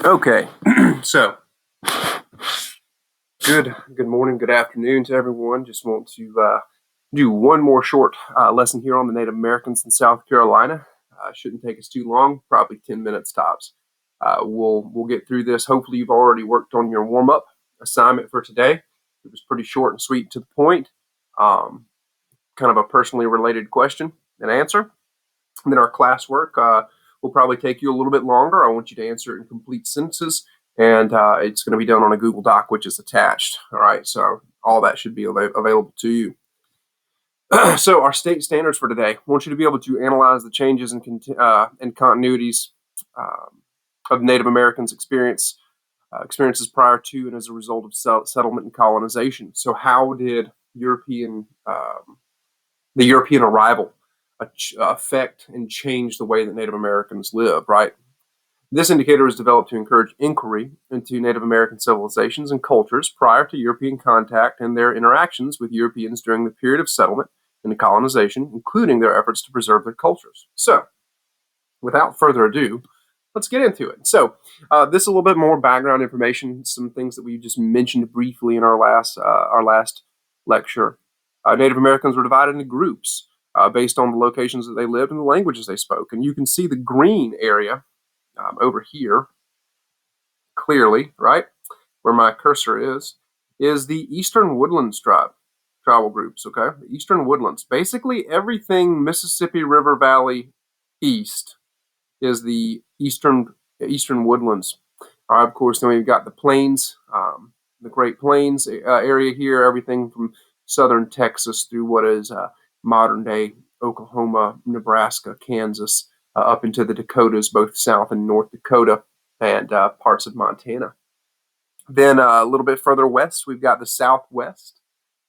Okay, so good morning, good afternoon to everyone. Just want to do one more short lesson here on the Native Americans in South Carolina. Shouldn't take us too long, probably 10 minutes tops. We'll get through this. Hopefully you've already worked on your warm-up assignment for today. It was pretty short and sweet to the point. Kind of a personally related question and answer. And then our classwork will probably take you a little bit longer. I want you to answer it in complete sentences, and it's going to be done on a Google Doc, which is attached. All right, so all that should be available to you. So our state standards for today. I want you to be able to analyze the changes and continuities of Native Americans' experiences prior to and as a result of settlement and colonization. So how did the European arrival affect and change the way that Native Americans live, right? This indicator was developed to encourage inquiry into Native American civilizations and cultures prior to European contact and their interactions with Europeans during the period of settlement and colonization, including their efforts to preserve their cultures. So, without further ado, let's get into it. So, this is a little bit more background information, some things that we just mentioned briefly in our last lecture. Native Americans were divided into groups based on the locations that they lived and the languages they spoke. And you can see the green area over here clearly, right, where my cursor is the Eastern Woodlands tribal groups, okay? The Eastern Woodlands. Basically everything Mississippi River Valley east is the Eastern Woodlands. All right, of course, then we've got the plains, the Great Plains area here, everything from southern Texas through what is modern-day Oklahoma, Nebraska, Kansas, up into the Dakotas, both South and North Dakota, and parts of Montana. Then a little bit further west, we've got the Southwest.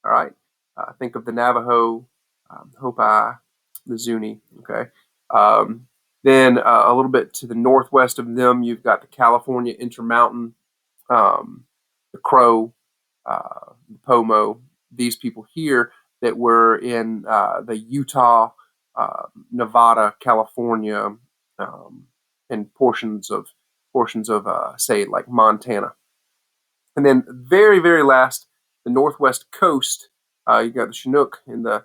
All right, think of the Navajo, Hopi, the Zuni. Okay. Then a little bit to the northwest of them, you've got the California Intermountain, the Crow, the Pomo. These people here that were in the Utah, Nevada, California, and portions of say like Montana. And then very, very last, the northwest coast, you got the Chinook and the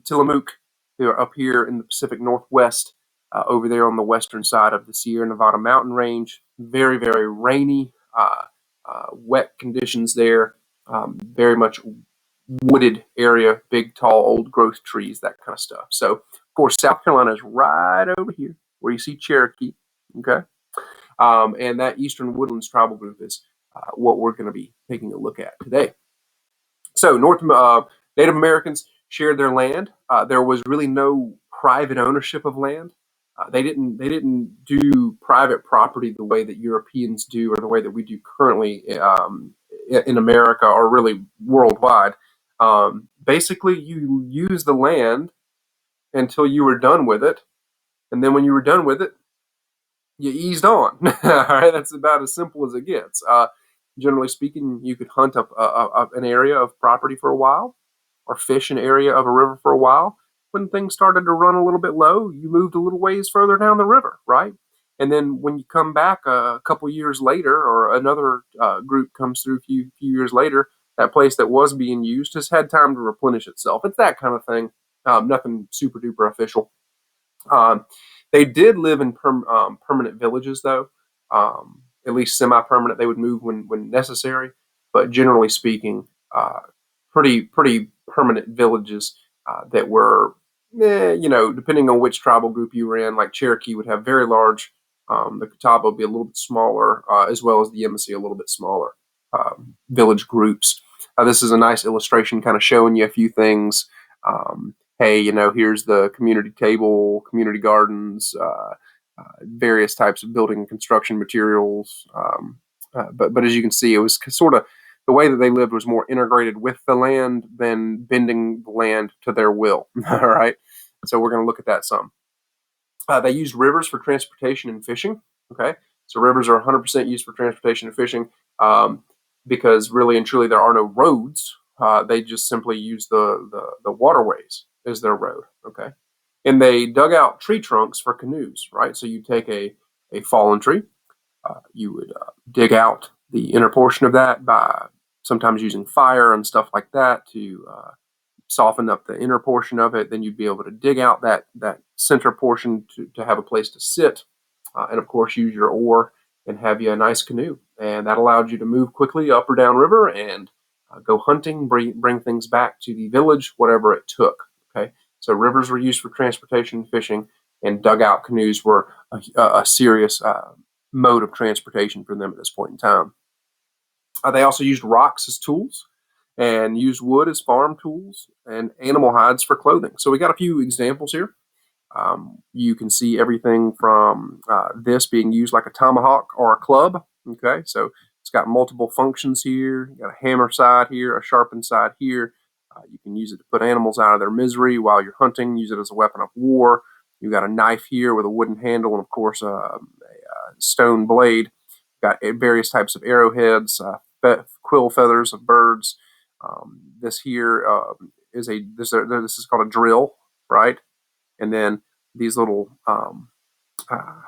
Tillamook. They're up here in the Pacific Northwest, over there on the western side of the Sierra Nevada mountain range. Very, very rainy, wet conditions there. Very much wooded area, big, tall, old growth trees, that kind of stuff. So, of course, South Carolina is right over here where you see Cherokee, okay? And that Eastern Woodlands tribal group is what we're going to be taking a look at today. So, Native Americans shared their land. There was really no private ownership of land. They didn't do private property the way that Europeans do, or the way that we do currently in America, or really worldwide. Basically, you use the land until you were done with it, and then when you were done with it, you eased on. All right, that's about as simple as it gets. Generally speaking, you could hunt up an area of property for a while, or fish an area of a river for a while. When things started to run a little bit low, you moved a little ways further down the river, right? And then when you come back a couple years later, or another group comes through a few years later, that place that was being used has had time to replenish itself. It's that kind of thing. Nothing super duper official. They did live in permanent villages, though. At least semi-permanent. They would move when necessary, but generally speaking, pretty permanent villages that were, depending on which tribal group you were in. Like Cherokee would have very large. The Catawba would be a little bit smaller, as well as the Yemassee a little bit smaller village groups. This is a nice illustration, kind of showing you a few things. Hey, here's the community table, community gardens, various types of building and construction materials. But as you can see, it was sort of the way that they lived was more integrated with the land than bending the land to their will. All right. So we're going to look at that some. They used rivers for transportation and fishing. Okay. So rivers are 100% used for transportation and fishing because really and truly there are no roads. They just simply use the waterways as their road. Okay. And they dug out tree trunks for canoes, right? So you take a fallen tree, You would dig out the inner portion of that by sometimes using fire and stuff like that to soften up the inner portion of it. Then you'd be able to dig out that center portion to have a place to sit, and of course use your oar and have you a nice canoe. And that allowed you to move quickly up or down river and go hunting, bring things back to the village, whatever it took. Okay, so rivers were used for transportation and fishing, and dugout canoes were a serious mode of transportation for them at this point in time. They also used rocks as tools and used wood as farm tools and animal hides for clothing. So we got a few examples here. You can see everything from this being used like a tomahawk or a club. Okay, so it's got multiple functions here. You got a hammer side here, a sharpened side here. You can use it to put animals out of their misery while you're hunting. Use it as a weapon of war. You got a knife here with a wooden handle and, of course, a stone blade. Got various types of arrowheads, quill feathers of birds. This here is this is called a drill, right? And then these little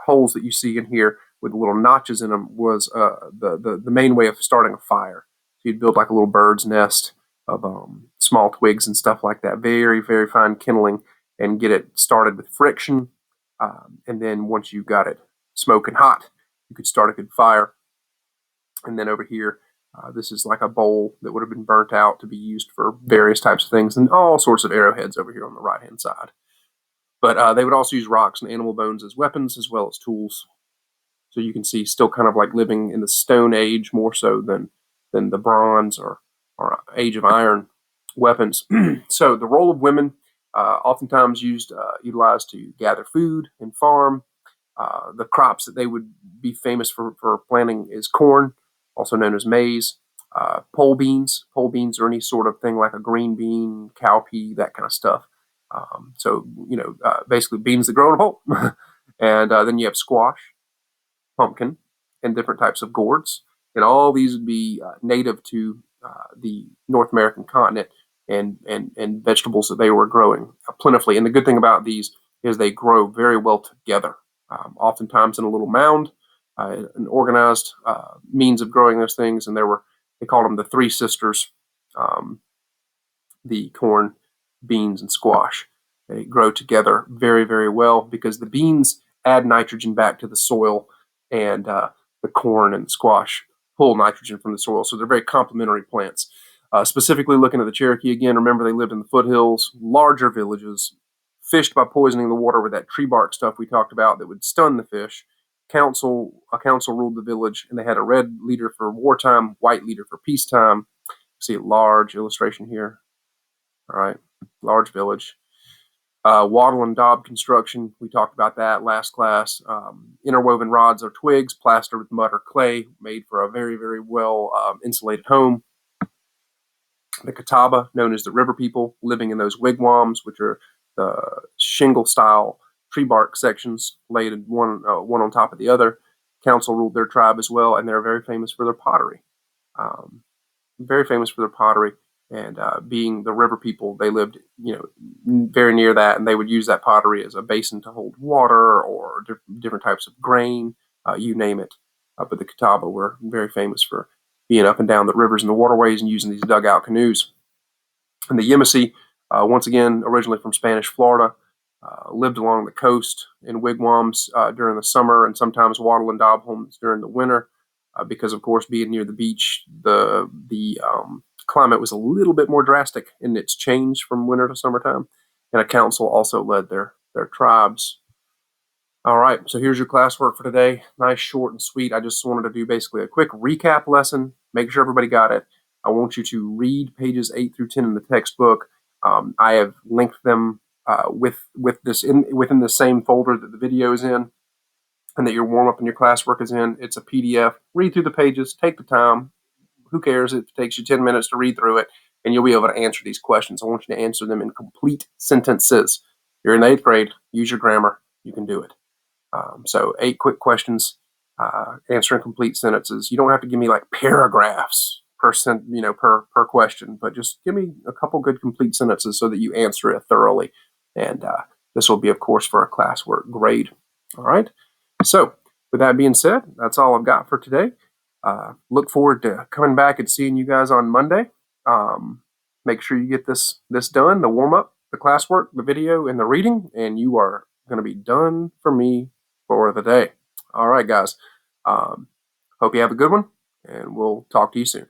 holes that you see in here with little notches in them was the main way of starting a fire. So you'd build like a little bird's nest of small twigs and stuff like that. Very, very fine kindling, and get it started with friction. And then once you got it smoking hot, you could start a good fire. And then over here, this is like a bowl that would have been burnt out to be used for various types of things, and all sorts of arrowheads over here on the right-hand side. But they would also use rocks and animal bones as weapons as well as tools. So you can see still kind of like living in the Stone Age more so than the Bronze or Age of Iron weapons. So the role of women, oftentimes utilized to gather food and farm. The crops that they would be famous for planting is corn, also known as maize, pole beans. Pole beans are any sort of thing like a green bean, cowpea, that kind of stuff. So, basically beans that grow in a pole. And then you have squash, pumpkin, and different types of gourds. And all these would be native to the North American continent, and vegetables that they were growing plentifully. And the good thing about these is they grow very well together, oftentimes in a little mound, an organized means of growing those things. And they called them the Three Sisters, the corn, beans, and squash. They grow together very, very well because the beans add nitrogen back to the soil, and the corn and the squash pull nitrogen from the soil. So they're very complementary plants. Specifically looking at the Cherokee again, remember they lived in the foothills, larger villages, fished by poisoning the water with that tree bark stuff we talked about that would stun the fish. A council ruled the village, and they had a red leader for wartime, white leader for peacetime. See a large illustration here. All right, large village. Wattle and daub construction, we talked about that last class. Interwoven rods or twigs plastered with mud or clay, made for a very, very well insulated home. The Catawba, known as the river people, living in those wigwams, which are the shingle-style tree bark sections laid one on top of the other. Council ruled their tribe as well, and they're very famous for their pottery. Very famous for their pottery. And being the river people, they lived, very near that, and they would use that pottery as a basin to hold water or different types of grain, you name it. But the Catawba were very famous for being up and down the rivers and the waterways and using these dugout canoes. And the Yemassee, once again, originally from Spanish Florida, lived along the coast in wigwams during the summer, and sometimes wattle and daub homes during the winter, because, of course, being near the beach, the climate was a little bit more drastic in its change from winter to summertime. And a council also led their tribes. All right, so here's your classwork for today. Nice, short, and sweet. I just wanted to do basically a quick recap lesson, make sure everybody got it. I want you to read pages 8 through 10 in the textbook. I have linked them with this within the same folder that the video is in, and that your warm-up and your classwork is in. It's a PDF. Read through the pages. Take the time. Who cares if it takes you 10 minutes to read through it, and you'll be able to answer these questions. I want you to answer them in complete sentences. You're in 8th grade. Use your grammar. You can do it. So 8 quick questions, answering complete sentences. You don't have to give me like paragraphs per question, but just give me a couple good complete sentences so that you answer it thoroughly. And this will be, of course, for a classwork grade. All right. So With that being said, that's all I've got for today. Look forward to coming back and seeing you guys on Monday. Make sure you get this done, the warm up, the classwork, the video, and the reading, and you are going to be done for me for the day. All right, guys. Hope you have a good one, and we'll talk to you soon.